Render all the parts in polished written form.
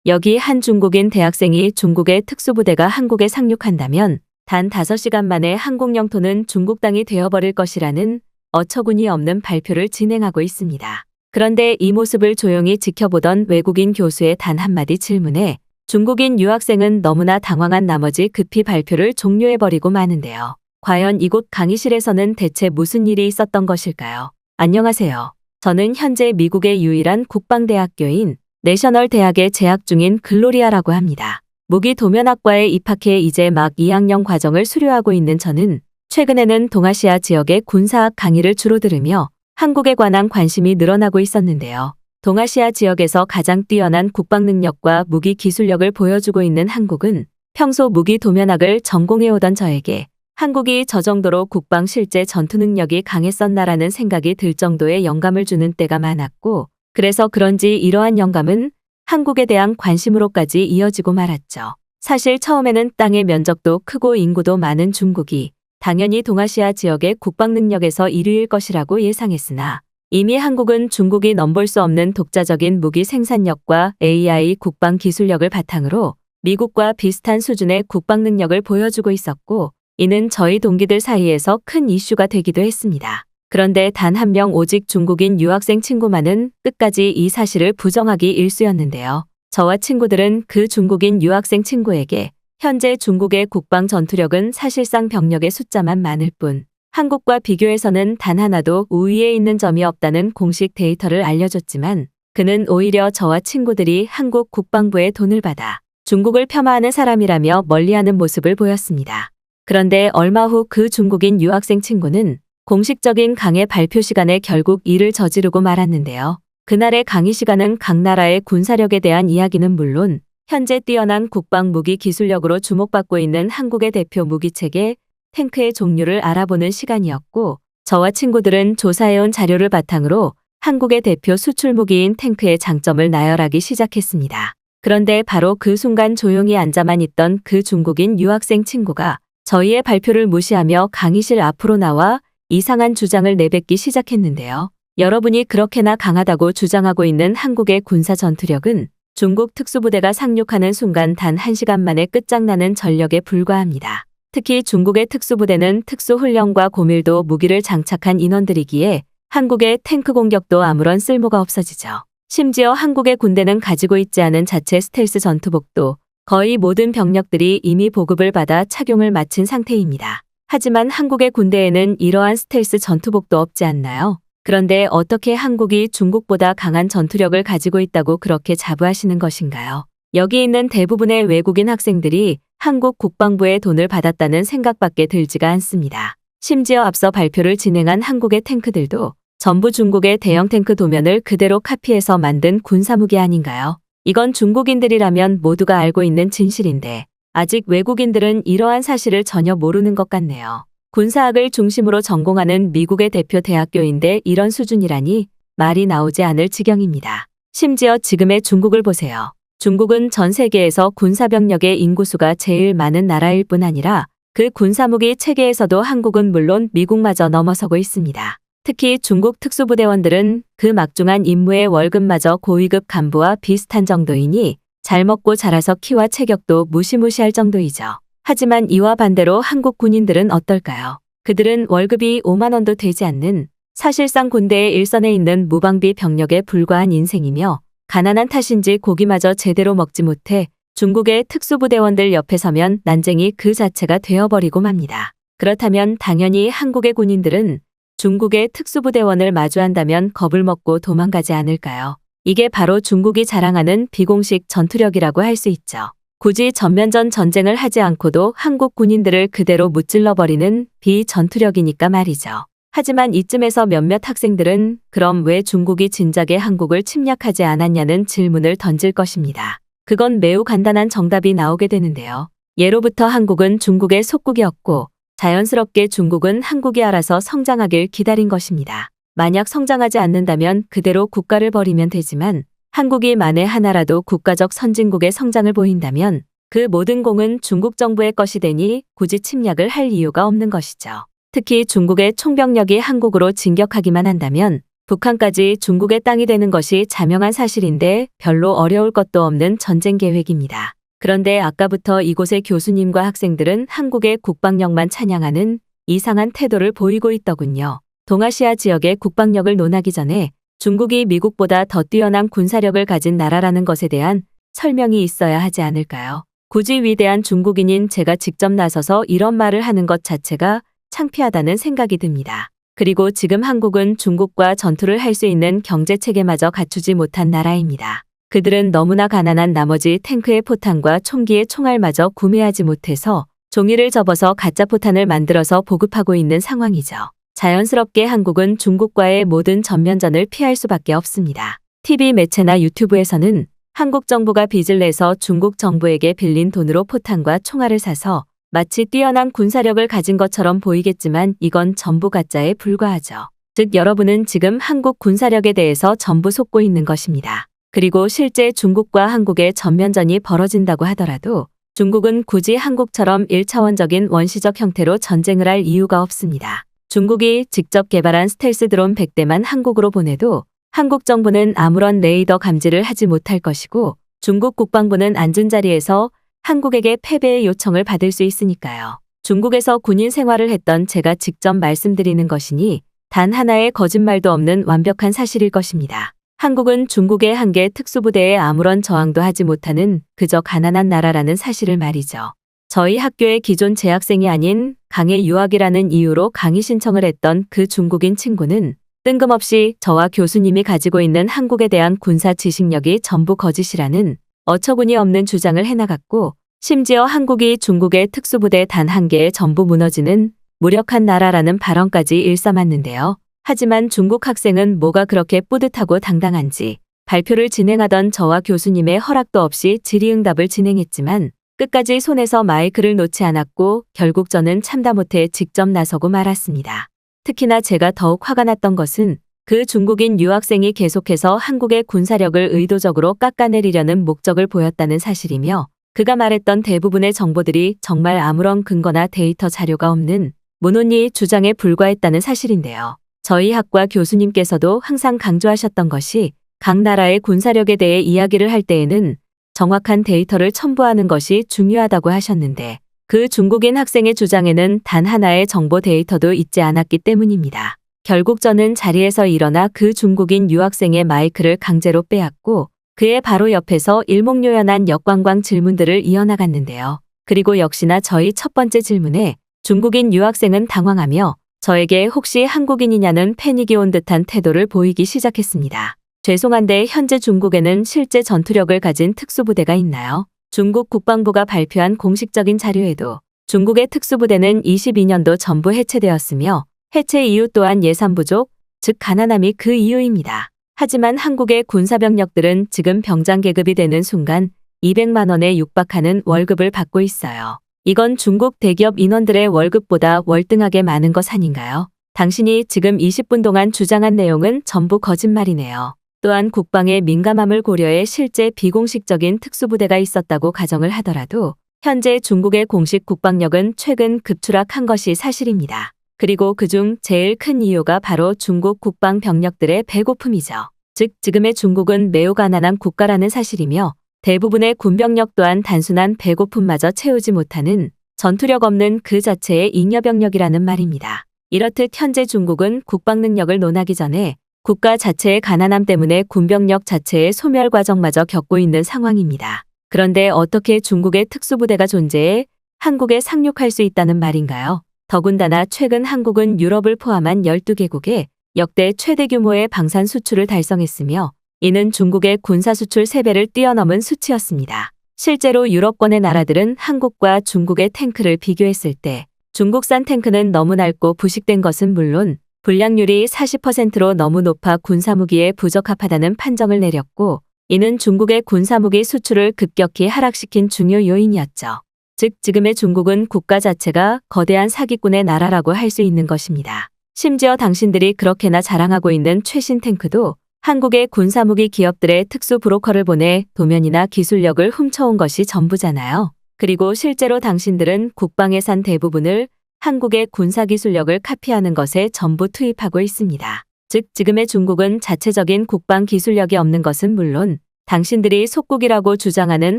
여기 한 중국인 대학생이 중국의 특수부대가 한국에 상륙한다면 단 5시간 만에 한국 영토는 중국 땅이 되어버릴 것이라는 어처구니 없는 발표를 진행하고 있습니다. 그런데 이 모습을 조용히 지켜보던 외국인 교수의 단 한마디 질문에 중국인 유학생은 너무나 당황한 나머지 급히 발표를 종료해버리고 마는데요. 과연 이곳 강의실에서는 대체 무슨 일이 있었던 것일까요? 안녕하세요. 저는 현재 미국의 유일한 국방대학교인 내셔널 대학에 재학 중인 글로리아라고 합니다. 무기 도면학과에 입학해 이제 막 2학년 과정을 수료하고 있는 저는 최근에는 동아시아 지역의 군사학 강의를 주로 들으며 한국에 관한 관심이 늘어나고 있었는데요. 동아시아 지역에서 가장 뛰어난 국방 능력과 무기 기술력을 보여주고 있는 한국은 평소 무기 도면학을 전공해오던 저에게 한국이 저 정도로 국방 실제 전투 능력이 강했었나라는 생각이 들 정도의 영감을 주는 때가 많았고, 그래서 그런지 이러한 영감은 한국에 대한 관심으로까지 이어지고 말았죠. 사실 처음에는 땅의 면적도 크고 인구도 많은 중국이 당연히 동아시아 지역의 국방 능력에서 1위일 것이라고 예상했으나 이미 한국은 중국이 넘볼 수 없는 독자적인 무기 생산력과 AI 국방 기술력을 바탕으로 미국과 비슷한 수준의 국방 능력을 보여주고 있었고, 이는 저희 동기들 사이에서 큰 이슈가 되기도 했습니다. 그런데 단 한 명 오직 중국인 유학생 친구만은 끝까지 이 사실을 부정하기 일쑤였는데요. 저와 친구들은 그 중국인 유학생 친구에게 현재 중국의 국방 전투력은 사실상 병력의 숫자만 많을 뿐 한국과 비교해서는 단 하나도 우위에 있는 점이 없다는 공식 데이터를 알려줬지만, 그는 오히려 저와 친구들이 한국 국방부의 돈을 받아 중국을 폄하하는 사람이라며 멀리하는 모습을 보였습니다. 그런데 얼마 후 그 중국인 유학생 친구는 공식적인 강의 발표 시간에 결국 이를 저지르고 말았는데요. 그날의 강의 시간은 각 나라의 군사력에 대한 이야기는 물론 현재 뛰어난 국방 무기 기술력으로 주목받고 있는 한국의 대표 무기체계 탱크의 종류를 알아보는 시간이었고, 저와 친구들은 조사해온 자료를 바탕으로 한국의 대표 수출 무기인 탱크의 장점을 나열하기 시작했습니다. 그런데 바로 그 순간 조용히 앉아만 있던 그 중국인 유학생 친구가 저희의 발표를 무시하며 강의실 앞으로 나와 이상한 주장을 내뱉기 시작했는데요. 여러분이 그렇게나 강하다고 주장하고 있는 한국의 군사 전투력은 중국 특수부대가 상륙하는 순간 단 1시간 만에 끝장나는 전력에 불과합니다. 특히 중국의 특수부대는 특수훈련과 고밀도 무기를 장착한 인원들이기에 한국의 탱크 공격도 아무런 쓸모가 없어지죠. 심지어 한국의 군대는 가지고 있지 않은 자체 스텔스 전투복도 거의 모든 병력들이 이미 보급을 받아 착용을 마친 상태입니다. 하지만 한국의 군대에는 이러한 스텔스 전투복도 없지 않나요? 그런데 어떻게 한국이 중국보다 강한 전투력을 가지고 있다고 그렇게 자부하시는 것인가요? 여기 있는 대부분의 외국인 학생들이 한국 국방부의 돈을 받았다는 생각밖에 들지가 않습니다. 심지어 앞서 발표를 진행한 한국의 탱크들도 전부 중국의 대형 탱크 도면을 그대로 카피해서 만든 군사무기 아닌가요? 이건 중국인들이라면 모두가 알고 있는 진실인데 아직 외국인들은 이러한 사실을 전혀 모르는 것 같네요. 군사학을 중심으로 전공하는 미국의 대표 대학교인데 이런 수준이라니 말이 나오지 않을 지경입니다. 심지어 지금의 중국을 보세요. 중국은 전 세계에서 군사병력의 인구수가 제일 많은 나라일 뿐 아니라 그 군사무기 체계에서도 한국은 물론 미국마저 넘어서고 있습니다. 특히 중국 특수부대원들은 그 막중한 임무의 월급마저 고위급 간부와 비슷한 정도이니 잘 먹고 자라서 키와 체격도 무시무시할 정도이죠. 하지만 이와 반대로 한국 군인들은 어떨까요? 그들은 월급이 5만 원도 되지 않는 사실상 군대의 일선에 있는 무방비 병력에 불과한 인생이며 가난한 탓인지 고기마저 제대로 먹지 못해 중국의 특수부대원들 옆에 서면 난쟁이 그 자체가 되어버리고 맙니다. 그렇다면 당연히 한국의 군인들은 중국의 특수부대원을 마주한다면 겁을 먹고 도망가지 않을까요? 이게 바로 중국이 자랑하는 비공식 전투력이라고 할 수 있죠. 굳이 전면전 전쟁을 하지 않고도 한국 군인들을 그대로 무찔러버리는 비전투력이니까 말이죠. 하지만 이쯤에서 몇몇 학생들은 그럼 왜 중국이 진작에 한국을 침략하지 않았냐는 질문을 던질 것입니다. 그건 매우 간단한 정답이 나오게 되는데요. 예로부터 한국은 중국의 속국이었고 자연스럽게 중국은 한국이 알아서 성장하길 기다린 것입니다. 만약 성장하지 않는다면 그대로 국가를 버리면 되지만 한국이 만에 하나라도 국가적 선진국의 성장을 보인다면 그 모든 공은 중국 정부의 것이 되니 굳이 침략을 할 이유가 없는 것이죠. 특히 중국의 총병력이 한국으로 진격하기만 한다면 북한까지 중국의 땅이 되는 것이 자명한 사실인데 별로 어려울 것도 없는 전쟁 계획입니다. 그런데 아까부터 이곳의 교수님과 학생들은 한국의 국방력만 찬양하는 이상한 태도를 보이고 있더군요. 동아시아 지역의 국방력을 논하기 전에 중국이 미국보다 더 뛰어난 군사력을 가진 나라라는 것에 대한 설명이 있어야 하지 않을까요? 굳이 위대한 중국인인 제가 직접 나서서 이런 말을 하는 것 자체가 창피하다는 생각이 듭니다. 그리고 지금 한국은 중국과 전투를 할 수 있는 경제체계마저 갖추지 못한 나라입니다. 그들은 너무나 가난한 나머지 탱크의 포탄과 총기의 총알마저 구매하지 못해서 종이를 접어서 가짜 포탄을 만들어서 보급하고 있는 상황이죠. 자연스럽게 한국은 중국과의 모든 전면전을 피할 수밖에 없습니다. TV 매체나 유튜브에서는 한국 정부가 빚을 내서 중국 정부에게 빌린 돈으로 포탄과 총알을 사서 마치 뛰어난 군사력을 가진 것처럼 보이겠지만 이건 전부 가짜에 불과하죠. 즉 여러분은 지금 한국 군사력에 대해서 전부 속고 있는 것입니다. 그리고 실제 중국과 한국의 전면전이 벌어진다고 하더라도 중국은 굳이 한국처럼 1차원적인 원시적 형태로 전쟁을 할 이유가 없습니다. 중국이 직접 개발한 스텔스 드론 100대만 한국으로 보내도 한국 정부는 아무런 레이더 감지를 하지 못할 것이고 중국 국방부는 앉은 자리에서 한국에게 패배의 요청을 받을 수 있으니까요. 중국에서 군인 생활을 했던 제가 직접 말씀드리는 것이니 단 하나의 거짓말도 없는 완벽한 사실일 것입니다. 한국은 중국의 한 개 특수부대에 아무런 저항도 하지 못하는 그저 가난한 나라라는 사실을 말이죠. 저희 학교의 기존 재학생이 아닌 강의 유학이라는 이유로 강의 신청을 했던 그 중국인 친구는 뜬금없이 저와 교수님이 가지고 있는 한국에 대한 군사 지식력이 전부 거짓이라는 어처구니 없는 주장을 해나갔고 심지어 한국이 중국의 특수부대 단 한 개에 전부 무너지는 무력한 나라라는 발언까지 일삼았는데요. 하지만 중국 학생은 뭐가 그렇게 뿌듯하고 당당한지 발표를 진행하던 저와 교수님의 허락도 없이 질의응답을 진행했지만 끝까지 손에서 마이크를 놓지 않았고 결국 저는 참다 못해 직접 나서고 말았습니다. 특히나 제가 더욱 화가 났던 것은 그 중국인 유학생이 계속해서 한국의 군사력을 의도적으로 깎아내리려는 목적을 보였다는 사실이며 그가 말했던 대부분의 정보들이 정말 아무런 근거나 데이터 자료가 없는 문혼리 주장에 불과했다는 사실인데요. 저희 학과 교수님께서도 항상 강조하셨던 것이 각 나라의 군사력에 대해 이야기를 할 때에는 정확한 데이터를 첨부하는 것이 중요하다고 하셨는데 그 중국인 학생의 주장에는 단 하나의 정보 데이터도 있지 않았기 때문입니다. 결국 저는 자리에서 일어나 그 중국인 유학생의 마이크를 강제로 빼앗고 그의 바로 옆에서 일목요연한 역관광 질문들을 이어나갔는데요. 그리고 역시나 저희 첫 번째 질문에 중국인 유학생은 당황하며 저에게 혹시 한국인이냐는 패닉이 온 듯한 태도를 보이기 시작했습니다. 죄송한데 현재 중국에는 실제 전투력을 가진 특수부대가 있나요? 중국 국방부가 발표한 공식적인 자료에도 중국의 특수부대는 22년도 전부 해체되었으며 해체 이유 또한 예산 부족, 즉 가난함이 그 이유입니다. 하지만 한국의 군사병력들은 지금 병장 계급이 되는 순간 200만 원에 육박하는 월급을 받고 있어요. 이건 중국 대기업 인원들의 월급보다 월등하게 많은 것 아닌가요? 당신이 지금 20분 동안 주장한 내용은 전부 거짓말이네요. 또한 국방의 민감함을 고려해 실제 비공식적인 특수부대가 있었다고 가정을 하더라도 현재 중국의 공식 국방력은 최근 급추락한 것이 사실입니다. 그리고 그중 제일 큰 이유가 바로 중국 국방 병력들의 배고픔이죠. 즉 지금의 중국은 매우 가난한 국가라는 사실이며 대부분의 군병력 또한 단순한 배고픔마저 채우지 못하는 전투력 없는 그 자체의 잉여병력이라는 말입니다. 이렇듯 현재 중국은 국방 능력을 논하기 전에 국가 자체의 가난함 때문에 군병력 자체의 소멸 과정마저 겪고 있는 상황입니다. 그런데 어떻게 중국의 특수부대가 존재해 한국에 상륙할 수 있다는 말인가요? 더군다나 최근 한국은 유럽을 포함한 12개국에 역대 최대 규모의 방산 수출을 달성했으며 이는 중국의 군사 수출 3배를 뛰어넘은 수치였습니다. 실제로 유럽권의 나라들은 한국과 중국의 탱크를 비교했을 때 중국산 탱크는 너무 낡고 부식된 것은 물론 불량률이 40%로 너무 높아 군사무기에 부적합하다는 판정을 내렸고 이는 중국의 군사무기 수출을 급격히 하락시킨 중요 요인이었죠. 즉 지금의 중국은 국가 자체가 거대한 사기꾼의 나라라고 할 수 있는 것입니다. 심지어 당신들이 그렇게나 자랑하고 있는 최신 탱크도 한국의 군사무기 기업들의 특수 브로커를 보내 도면이나 기술력을 훔쳐온 것이 전부잖아요. 그리고 실제로 당신들은 국방 예산 대부분을 한국의 군사기술력을 카피하는 것에 전부 투입하고 있습니다. 즉 지금의 중국은 자체적인 국방 기술력이 없는 것은 물론 당신들이 속국이라고 주장하는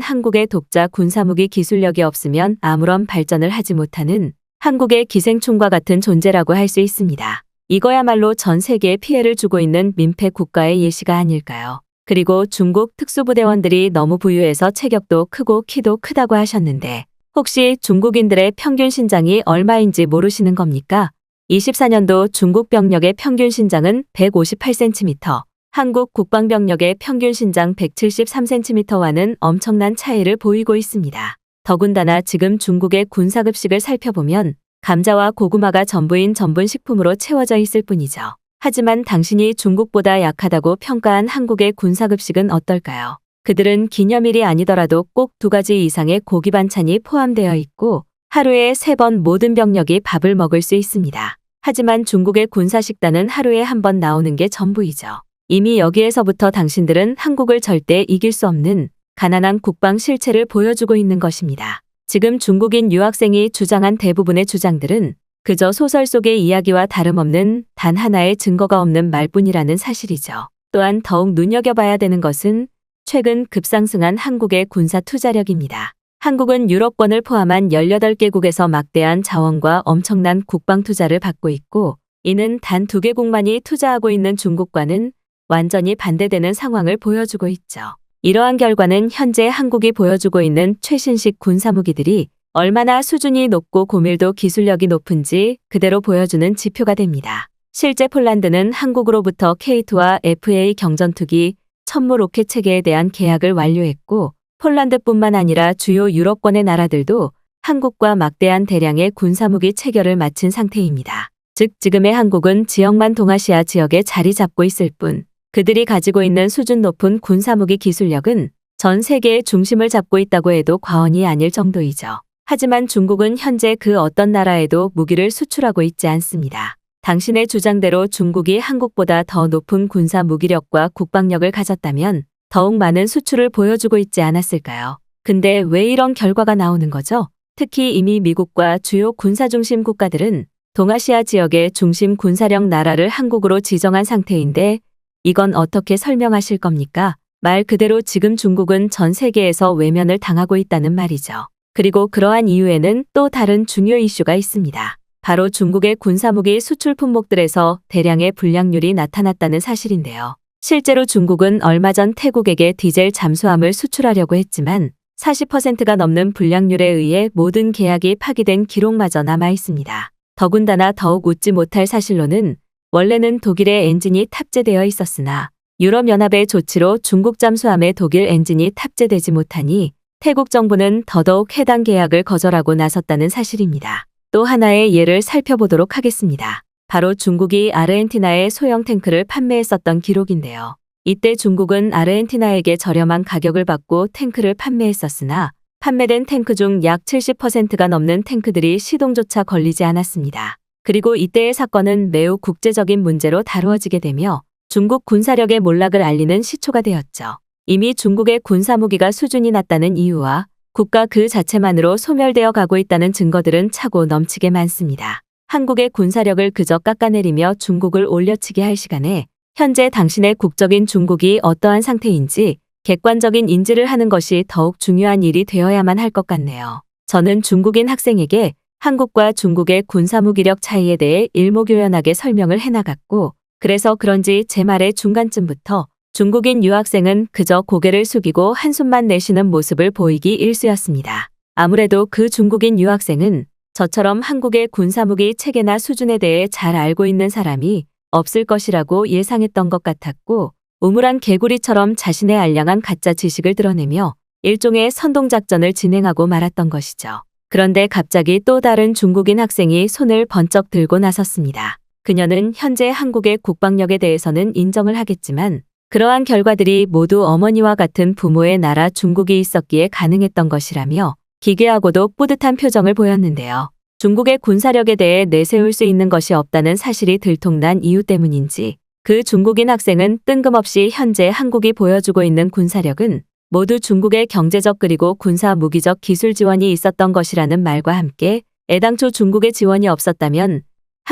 한국의 독자 군사무기 기술력이 없으면 아무런 발전을 하지 못하는 한국의 기생충과 같은 존재라고 할 수 있습니다. 이거야말로 전 세계에 피해를 주고 있는 민폐 국가의 예시가 아닐까요? 그리고 중국 특수부대원들이 너무 부유해서 체격도 크고 키도 크다고 하셨는데 혹시 중국인들의 평균 신장이 얼마인지 모르시는 겁니까? 24년도 중국 병력의 평균 신장은 158cm, 한국 국방병력의 평균 신장 173cm와는 엄청난 차이를 보이고 있습니다. 더군다나 지금 중국의 군사급식을 살펴보면 감자와 고구마가 전부인 전분식품으로 채워져 있을 뿐이죠. 하지만 당신이 중국보다 약하다고 평가한 한국의 군사급식은 어떨까요? 그들은 기념일이 아니더라도 꼭 2가지 이상의 고기 반찬이 포함되어 있고 하루에 3번 모든 병력이 밥을 먹을 수 있습니다. 하지만 중국의 군사식단은 하루에 1번 나오는 게 전부이죠. 이미 여기에서부터 당신들은 한국을 절대 이길 수 없는 가난한 국방 실체를 보여주고 있는 것입니다. 지금 중국인 유학생이 주장한 대부분의 주장들은 그저 소설 속의 이야기와 다름없는 단 하나의 증거가 없는 말뿐이라는 사실이죠. 또한 더욱 눈여겨봐야 되는 것은 최근 급상승한 한국의 군사 투자력입니다. 한국은 유럽권을 포함한 18개국에서 막대한 자원과 엄청난 국방 투자를 받고 있고 이는 단 2개국만이 투자하고 있는 중국과는 완전히 반대되는 상황을 보여주고 있죠. 이러한 결과는 현재 한국이 보여주고 있는 최신식 군사무기들이 얼마나 수준이 높고 고밀도 기술력이 높은지 그대로 보여주는 지표가 됩니다. 실제 폴란드는 한국으로부터 K2와 FA 경전투기 천무 로켓 체계에 대한 계약을 완료했고 폴란드뿐만 아니라 주요 유럽권의 나라들도 한국과 막대한 대량의 군사무기 체결을 마친 상태입니다. 즉 지금의 한국은 지역만 동아시아 지역에 자리 잡고 있을 뿐 그들이 가지고 있는 수준 높은 군사무기 기술력은 전 세계의 중심을 잡고 있다고 해도 과언이 아닐 정도이죠. 하지만 중국은 현재 그 어떤 나라에도 무기를 수출하고 있지 않습니다. 당신의 주장대로 중국이 한국보다 더 높은 군사 무기력과 국방력을 가졌다면 더욱 많은 수출을 보여주고 있지 않았을까요? 근데 왜 이런 결과가 나오는 거죠? 특히 이미 미국과 주요 군사중심 국가들은 동아시아 지역의 중심 군사력 나라를 한국으로 지정한 상태인데 이건 어떻게 설명하실 겁니까? 말 그대로 지금 중국은 전 세계에서 외면을 당하고 있다는 말이죠. 그리고 그러한 이유에는 또 다른 중요 이슈가 있습니다. 바로 중국의 군사무기 수출 품목들에서 대량의 불량률이 나타났다는 사실인데요. 실제로 중국은 얼마 전 태국에게 디젤 잠수함을 수출하려고 했지만 40%가 넘는 불량률에 의해 모든 계약이 파기된 기록마저 남아 있습니다. 더군다나 더욱 웃지 못할 사실로는 원래는 독일의 엔진이 탑재되어 있었으나 유럽연합의 조치로 중국 잠수함에 독일 엔진이 탑재되지 못하니 태국 정부는 더더욱 해당 계약을 거절하고 나섰다는 사실입니다. 또 하나의 예를 살펴보도록 하겠습니다. 바로 중국이 아르헨티나에 소형 탱크를 판매했었던 기록인데요. 이때 중국은 아르헨티나에게 저렴한 가격을 받고 탱크를 판매했었으나 판매된 탱크 중 약 70%가 넘는 탱크들이 시동조차 걸리지 않았습니다. 그리고 이때의 사건은 매우 국제적인 문제로 다루어지게 되며 중국 군사력의 몰락을 알리는 시초가 되었죠. 이미 중국의 군사무기가 수준이 낮다는 이유와 국가 그 자체만으로 소멸되어 가고 있다는 증거들은 차고 넘치게 많습니다. 한국의 군사력을 그저 깎아내리며 중국을 올려치게 할 시간에 현재 당신의 국적인 중국이 어떠한 상태인지 객관적인 인지를 하는 것이 더욱 중요한 일이 되어야만 할 것 같네요. 저는 중국인 학생에게 한국과 중국의 군사무기력 차이에 대해 일목요연하게 설명을 해나갔고 그래서 그런지 제 말의 중간쯤부터 중국인 유학생은 그저 고개를 숙이고 한숨만 내쉬는 모습을 보이기 일쑤였습니다. 아무래도 그 중국인 유학생은 저처럼 한국의 군사무기 체계나 수준에 대해 잘 알고 있는 사람이 없을 것이라고 예상했던 것 같았고 우물한 개구리처럼 자신의 알량한 가짜 지식을 드러내며 일종의 선동작전을 진행하고 말았던 것이죠. 그런데 갑자기 또 다른 중국인 학생이 손을 번쩍 들고 나섰습니다. 그녀는 현재 한국의 국방력에 대해서는 인정을 하겠지만 그러한 결과들이 모두 어머니와 같은 부모의 나라 중국이 있었기에 가능했던 것이라며 기괴하고도 뿌듯한 표정을 보였는데요. 중국의 군사력에 대해 내세울 수 있는 것이 없다는 사실이 들통난 이유 때문인지 그 중국인 학생은 뜬금없이 현재 한국이 보여주고 있는 군사력은 모두 중국의 경제적 그리고 군사 무기적 기술 지원이 있었던 것이라는 말과 함께 애당초 중국의 지원이 없었다면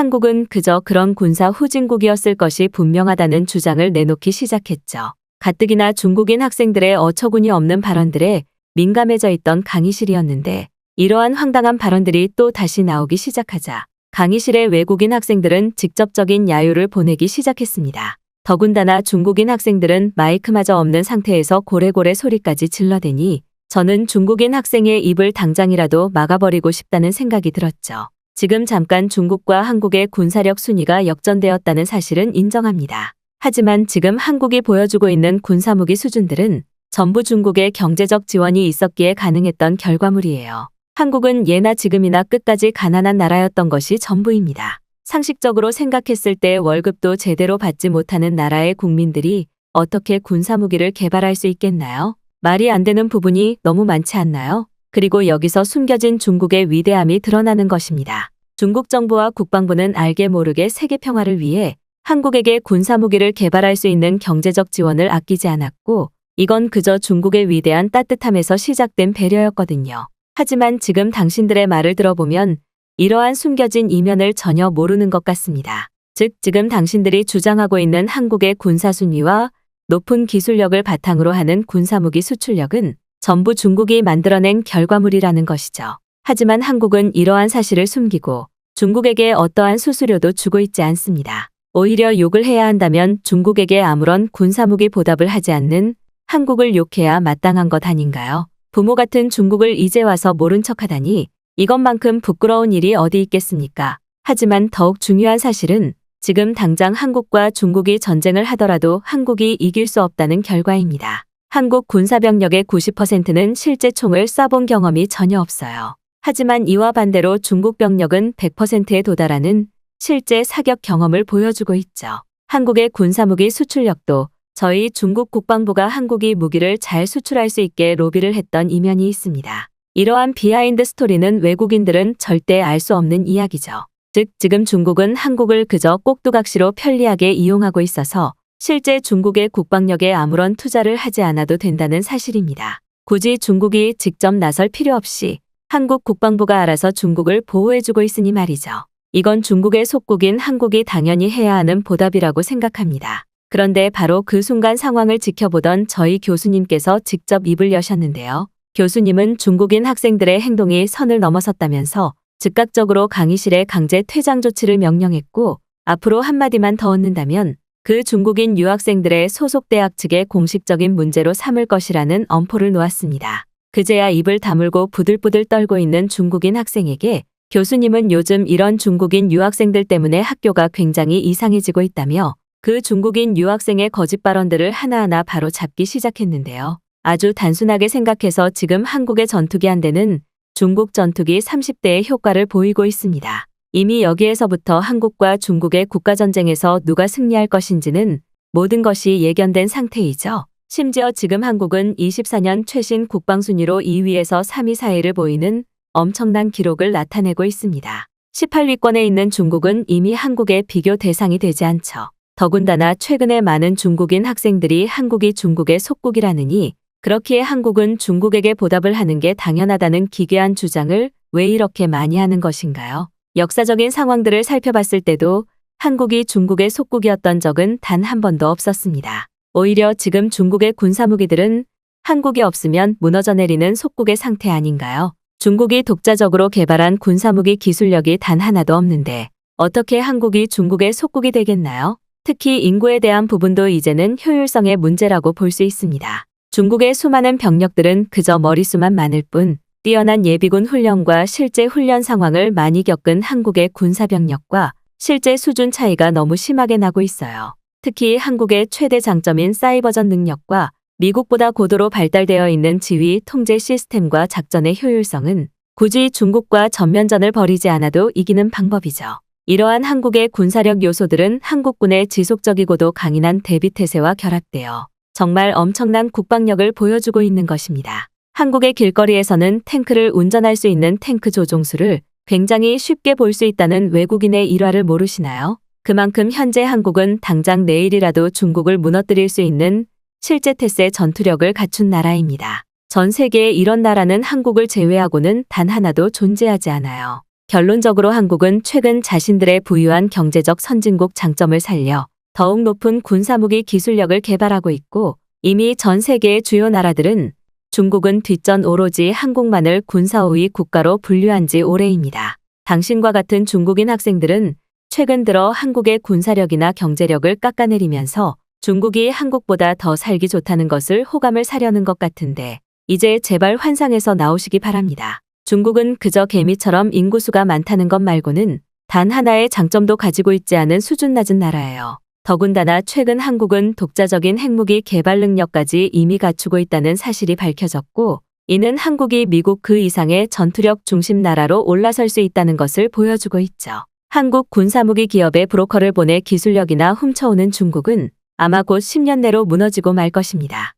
한국은 그저 그런 군사 후진국이었을 것이 분명하다는 주장을 내놓기 시작했죠. 가뜩이나 중국인 학생들의 어처구니 없는 발언들에 민감해져 있던 강의실이었는데 이러한 황당한 발언들이 또 다시 나오기 시작하자 강의실의 외국인 학생들은 직접적인 야유를 보내기 시작했습니다. 더군다나 중국인 학생들은 마이크마저 없는 상태에서 고래고래 소리까지 질러대니 저는 중국인 학생의 입을 당장이라도 막아버리고 싶다는 생각이 들었죠. 지금 잠깐 중국과 한국의 군사력 순위가 역전되었다는 사실은 인정합니다. 하지만 지금 한국이 보여주고 있는 군사무기 수준들은 전부 중국의 경제적 지원이 있었기에 가능했던 결과물이에요. 한국은 예나 지금이나 끝까지 가난한 나라였던 것이 전부입니다. 상식적으로 생각했을 때 월급도 제대로 받지 못하는 나라의 국민들이 어떻게 군사무기를 개발할 수 있겠나요? 말이 안 되는 부분이 너무 많지 않나요? 그리고 여기서 숨겨진 중국의 위대함이 드러나는 것입니다. 중국 정부와 국방부는 알게 모르게 세계 평화를 위해 한국에게 군사무기를 개발할 수 있는 경제적 지원을 아끼지 않았고 이건 그저 중국의 위대한 따뜻함에서 시작된 배려였거든요. 하지만 지금 당신들의 말을 들어보면 이러한 숨겨진 이면을 전혀 모르는 것 같습니다. 즉 지금 당신들이 주장하고 있는 한국의 군사 순위와 높은 기술력을 바탕으로 하는 군사무기 수출력은 전부 중국이 만들어낸 결과물이라는 것이죠. 하지만 한국은 이러한 사실을 숨기고 중국에게 어떠한 수수료도 주고 있지 않습니다. 오히려 욕을 해야 한다면 중국에게 아무런 군사무기 보답을 하지 않는 한국을 욕해야 마땅한 것 아닌가요? 부모 같은 중국을 이제 와서 모른 척하다니 이것만큼 부끄러운 일이 어디 있겠습니까? 하지만 더욱 중요한 사실은 지금 당장 한국과 중국이 전쟁을 하더라도 한국이 이길 수 없다는 결과입니다. 한국 군사병력의 90%는 실제 총을 쏴본 경험이 전혀 없어요. 하지만 이와 반대로 중국 병력은 100%에 도달하는 실제 사격 경험을 보여주고 있죠. 한국의 군사무기 수출력도 저희 중국 국방부가 한국이 무기를 잘 수출할 수 있게 로비를 했던 이면이 있습니다. 이러한 비하인드 스토리는 외국인들은 절대 알 수 없는 이야기죠. 즉 지금 중국은 한국을 그저 꼭두각시로 편리하게 이용하고 있어서 실제 중국의 국방력에 아무런 투자를 하지 않아도 된다는 사실입니다. 굳이 중국이 직접 나설 필요 없이 한국 국방부가 알아서 중국을 보호해주고 있으니 말이죠. 이건 중국의 속국인 한국이 당연히 해야 하는 보답이라고 생각합니다. 그런데 바로 그 순간 상황을 지켜보던 저희 교수님께서 직접 입을 여셨는데요. 교수님은 중국인 학생들의 행동이 선을 넘어섰다면서 즉각적으로 강의실에 강제 퇴장 조치를 명령했고 앞으로 한마디만 더 얻는다면 그 중국인 유학생들의 소속 대학 측의 공식적인 문제로 삼을 것이라는 엄포를 놓았습니다. 그제야 입을 다물고 부들부들 떨고 있는 중국인 학생에게 교수님은 요즘 이런 중국인 유학생들 때문에 학교가 굉장히 이상해지고 있다며 그 중국인 유학생의 거짓 발언들을 하나하나 바로 잡기 시작했는데요. 아주 단순하게 생각해서 지금 한국의 전투기 한 대는 중국 전투기 30대의 효과를 보이고 있습니다. 이미 여기에서부터 한국과 중국의 국가전쟁에서 누가 승리할 것인지는 모든 것이 예견된 상태이죠. 심지어 지금 한국은 24년 최신 국방순위로 2위에서 3위 사이를 보이는 엄청난 기록을 나타내고 있습니다. 18위권에 있는 중국은 이미 한국의 비교 대상이 되지 않죠. 더군다나 최근에 많은 중국인 학생들이 한국이 중국의 속국이라느니 그렇기에 한국은 중국에게 보답을 하는 게 당연하다는 기괴한 주장을 왜 이렇게 많이 하는 것인가요? 역사적인 상황들을 살펴봤을 때도 한국이 중국의 속국이었던 적은 단 한 번도 없었습니다. 오히려 지금 중국의 군사무기들은 한국이 없으면 무너져 내리는 속국의 상태 아닌가요? 중국이 독자적으로 개발한 군사무기 기술력이 단 하나도 없는데 어떻게 한국이 중국의 속국이 되겠나요? 특히 인구에 대한 부분도 이제는 효율성의 문제라고 볼 수 있습니다. 중국의 수많은 병력들은 그저 머릿수만 많을 뿐 뛰어난 예비군 훈련과 실제 훈련 상황을 많이 겪은 한국의 군사병력과 실제 수준 차이가 너무 심하게 나고 있어요. 특히 한국의 최대 장점인 사이버전 능력과 미국보다 고도로 발달되어 있는 지휘 통제 시스템과 작전의 효율성은 굳이 중국과 전면전을 벌이지 않아도 이기는 방법이죠. 이러한 한국의 군사력 요소들은 한국군의 지속적이고도 강인한 대비태세와 결합되어 정말 엄청난 국방력을 보여주고 있는 것입니다. 한국의 길거리에서는 탱크를 운전할 수 있는 탱크 조종수를 굉장히 쉽게 볼 수 있다는 외국인의 일화를 모르시나요? 그만큼 현재 한국은 당장 내일이라도 중국을 무너뜨릴 수 있는 실제 태세 전투력을 갖춘 나라입니다. 전 세계에 이런 나라는 한국을 제외하고는 단 하나도 존재하지 않아요. 결론적으로 한국은 최근 자신들의 부유한 경제적 선진국 장점을 살려 더욱 높은 군사무기 기술력을 개발하고 있고, 이미 전 세계의 주요 나라들은 중국은 뒷전 오로지 한국만을 군사 5위 국가로 분류한 지 오래입니다. 당신과 같은 중국인 학생들은 최근 들어 한국의 군사력이나 경제력을 깎아내리면서 중국이 한국보다 더 살기 좋다는 것을 호감을 사려는 것 같은데, 이제 제발 환상에서 나오시기 바랍니다. 중국은 그저 개미처럼 인구수가 많다는 것 말고는 단 하나의 장점도 가지고 있지 않은 수준 낮은 나라예요. 더군다나 최근 한국은 독자적인 핵무기 개발 능력까지 이미 갖추고 있다는 사실이 밝혀졌고, 이는 한국이 미국 그 이상의 전투력 중심 나라로 올라설 수 있다는 것을 보여주고 있죠. 한국 군사무기 기업에 브로커를 보내 기술력이나 훔쳐오는 중국은 아마 곧 10년 내로 무너지고 말 것입니다.